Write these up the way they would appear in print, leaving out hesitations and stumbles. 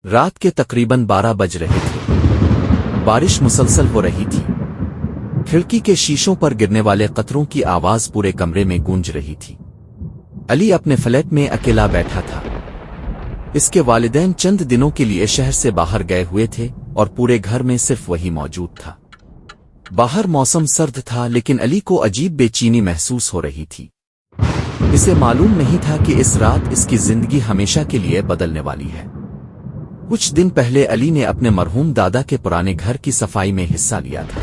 رات کے تقریباً 12 بج رہے تھے۔ بارش مسلسل ہو رہی تھی۔ کھڑکی کے شیشوں پر گرنے والے قطروں کی آواز پورے کمرے میں گونج رہی تھی۔ علی اپنے فلیٹ میں اکیلا بیٹھا تھا۔ اس کے والدین چند دنوں کے لیے شہر سے باہر گئے ہوئے تھے اور پورے گھر میں صرف وہی موجود تھا۔ باہر موسم سرد تھا لیکن علی کو عجیب بے چینی محسوس ہو رہی تھی۔ اسے معلوم نہیں تھا کہ اس رات اس کی زندگی ہمیشہ کے لیے بدلنے والی ہے۔ کچھ دن پہلے علی نے اپنے مرحوم دادا کے پرانے گھر کی صفائی میں حصہ لیا تھا۔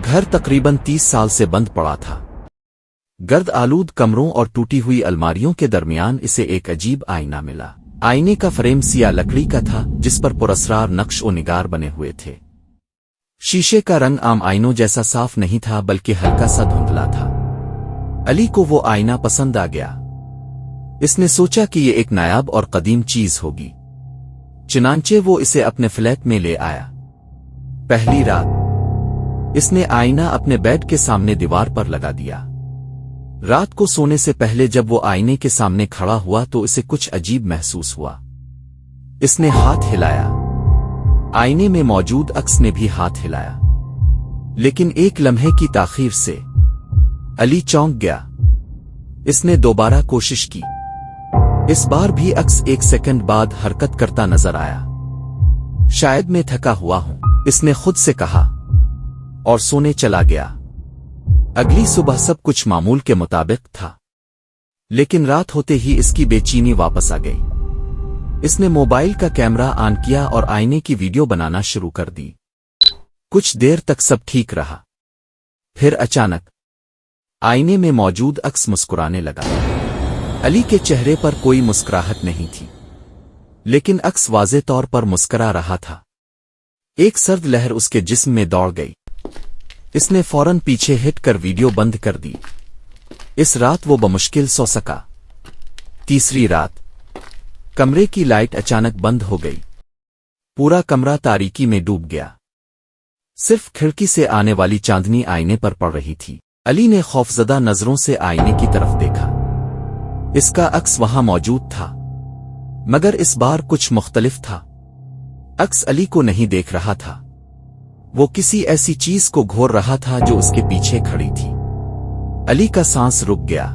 گھر تقریباً 30 سال سے بند پڑا تھا۔ گرد آلود کمروں اور ٹوٹی ہوئی الماریوں کے درمیان اسے ایک عجیب آئینہ ملا۔ آئینے کا فریم سیاہ لکڑی کا تھا جس پر پراسرار نقش و نگار بنے ہوئے تھے۔ شیشے کا رنگ عام آئینوں جیسا صاف نہیں تھا بلکہ ہلکا سا دھندلا تھا۔ علی کو وہ آئینہ پسند آ گیا۔ اس نے سوچا کہ یہ ایک نایاب اور قدیم چیز ہوگی، چنانچہ وہ اسے اپنے فلیٹ میں لے آیا۔ پہلی رات اس نے آئینہ اپنے بیڈ کے سامنے دیوار پر لگا دیا۔ رات کو سونے سے پہلے جب وہ آئینے کے سامنے کھڑا ہوا تو اسے کچھ عجیب محسوس ہوا۔ اس نے ہاتھ ہلایا۔ آئینے میں موجود عکس نے بھی ہاتھ ہلایا، لیکن ایک لمحے کی تاخیر سے علی چونک گیا۔ اس نے دوبارہ کوشش کی۔ اس بار بھی عکس 1 سیکنڈ بعد حرکت کرتا نظر آیا۔ شاید میں تھکا ہوا ہوں، اس نے خود سے کہا اور سونے چلا گیا۔ اگلی صبح سب کچھ معمول کے مطابق تھا، لیکن رات ہوتے ہی اس کی بے چینی واپس آ گئی۔ اس نے موبائل کا کیمرہ آن کیا اور آئینے کی ویڈیو بنانا شروع کر دی۔ کچھ دیر تک سب ٹھیک رہا، پھر اچانک آئینے میں موجود عکس مسکرانے لگا۔ علی کے چہرے پر کوئی مسکراہٹ نہیں تھی، لیکن عکس واضح طور پر مسکرا رہا تھا۔ ایک سرد لہر اس کے جسم میں دوڑ گئی۔ اس نے فوراً پیچھے ہٹ کر ویڈیو بند کر دی۔ اس رات وہ بمشکل سو سکا۔ تیسری رات کمرے کی لائٹ اچانک بند ہو گئی۔ پورا کمرہ تاریکی میں ڈوب گیا۔ صرف کھڑکی سے آنے والی چاندنی آئینے پر پڑ رہی تھی۔ علی نے خوفزدہ نظروں سے آئینے کی طرف دیکھا۔ اس کا عکس وہاں موجود تھا، مگر اس بار کچھ مختلف تھا۔ عکس علی کو نہیں دیکھ رہا تھا، وہ کسی ایسی چیز کو گھور رہا تھا جو اس کے پیچھے کھڑی تھی۔ علی کا سانس رک گیا۔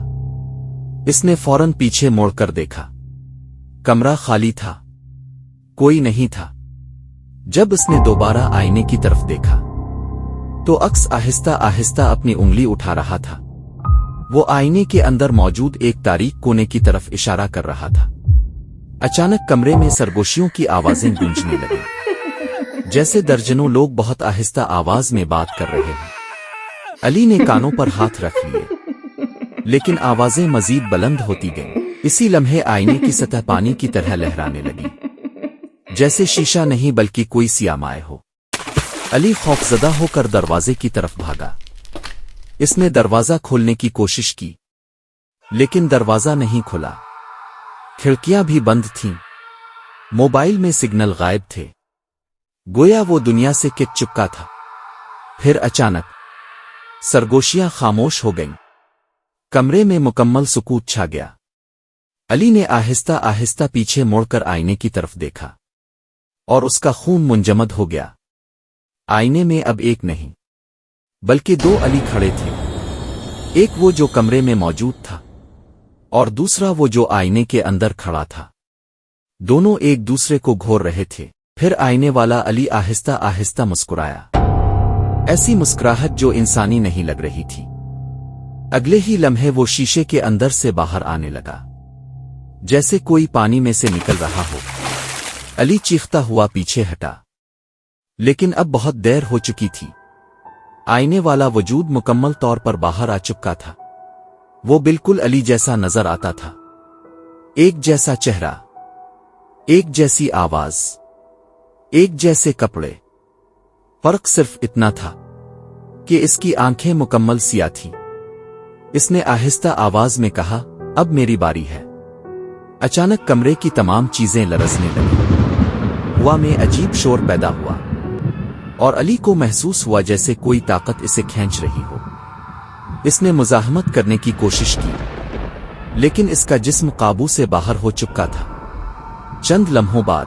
اس نے فوراً پیچھے موڑ کر دیکھا۔ کمرہ خالی تھا، کوئی نہیں تھا۔ جب اس نے دوبارہ آئینے کی طرف دیکھا تو عکس آہستہ آہستہ اپنی انگلی اٹھا رہا تھا۔ وہ آئینے کے اندر موجود ایک تاریک کونے کی طرف اشارہ کر رہا تھا۔ اچانک کمرے میں سرگوشیوں کی آوازیں گونجنے لگیں، جیسے درجنوں لوگ بہت آہستہ آواز میں بات کر رہے ہیں۔ علی نے کانوں پر ہاتھ رکھ لیے، لیکن آوازیں مزید بلند ہوتی گئیں۔ اسی لمحے آئینے کی سطح پانی کی طرح لہرانے لگی، جیسے شیشہ نہیں بلکہ کوئی سیاہ مائع ہو۔ علی خوفزدہ ہو کر دروازے کی طرف بھاگا۔ اس نے دروازہ کھولنے کی کوشش کی، لیکن دروازہ نہیں کھلا۔ کھڑکیاں بھی بند تھیں۔ موبائل میں سگنل غائب تھے، گویا وہ دنیا سے کٹ چکا تھا۔ پھر اچانک سرگوشیاں خاموش ہو گئیں۔ کمرے میں مکمل سکوت چھا گیا۔ علی نے آہستہ آہستہ پیچھے موڑ کر آئینے کی طرف دیکھا، اور اس کا خون منجمد ہو گیا۔ آئینے میں اب ایک نہیں بلکہ 2 علی کھڑے تھے، ایک وہ جو کمرے میں موجود تھا اور دوسرا وہ جو آئینے کے اندر کھڑا تھا۔ دونوں ایک دوسرے کو گھور رہے تھے۔ پھر آئینے والا علی آہستہ آہستہ مسکرایا، ایسی مسکراہٹ جو انسانی نہیں لگ رہی تھی۔ اگلے ہی لمحے وہ شیشے کے اندر سے باہر آنے لگا، جیسے کوئی پانی میں سے نکل رہا ہو۔ علی چیختا ہوا پیچھے ہٹا، لیکن اب بہت دیر ہو چکی تھی۔ آئینے والا وجود مکمل طور پر باہر آ چکا تھا۔ وہ بالکل علی جیسا نظر آتا تھا، ایک جیسا چہرہ، ایک جیسی آواز، ایک جیسے کپڑے۔ فرق صرف اتنا تھا کہ اس کی آنکھیں مکمل سیاہ تھیں۔ اس نے آہستہ آواز میں کہا، اب میری باری ہے۔ اچانک کمرے کی تمام چیزیں لرزنے لگیں۔ ہوا میں عجیب شور پیدا ہوا، اور علی کو محسوس ہوا جیسے کوئی طاقت اسے کھینچ رہی ہو۔ اس نے مزاحمت کرنے کی کوشش کی، لیکن اس کا جسم قابو سے باہر ہو چکا تھا۔ چند لمحوں بعد